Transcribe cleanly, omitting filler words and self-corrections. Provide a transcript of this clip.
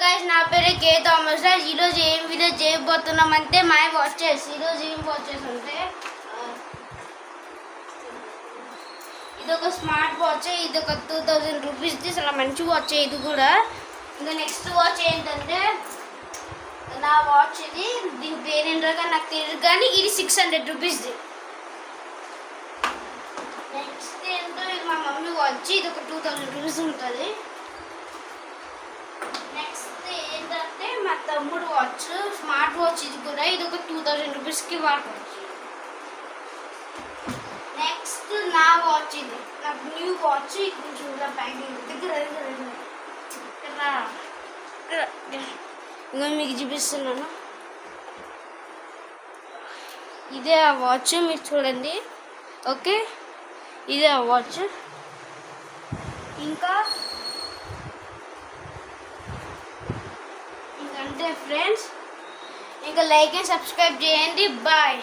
Guys నా పేరు కే Thomas Raj. ఈరోజు ఏం వీడియో చేయబోతున్నామంటే మై వాచెస్. ఈరోజు ఏం వాచెస్ అంటే ఇది ఒక స్మార్ట్ వాచ్. ఇది ఒక 2000 రూపీస్ది. చాలా మంచి వాచ్ ఇది కూడా. ఇంకా నెక్స్ట్ వాచ్ ఏంటంటే నా వాచ్ ఇది. దీని పేరు ఏంటో నాకు తెలియదు కానీ ఇది 600 రూపీస్ది. నెక్స్ట్ ఏంటో ఇది మా మమ్మీ వాచ్. ఇది ఒక 2000 రూపీస్ ఉంటుంది. నెక్స్ట్ ఏంటంటే మా తమ్ముడు వాచ్, స్మార్ట్ వాచ్ ఇది కూడా. ఇది ఒక 2000 రూపీస్కి వాడుకోవచ్చు. నెక్స్ట్ నా వాచ్ ఇది, నాకు న్యూ వాచ్. కొంచెం దగ్గర ఇంకా మీకు చూపిస్తున్నాను. ఇదే ఆ వాచ్, మీరు చూడండి. ఓకే, ఇదే ఆ వాచ్. ఇంకా ఇంకంతే ఫ్రెండ్స్. ఇంకా లైక్ అండ్ సబ్స్క్రైబ్ చేయండి. బాయ్.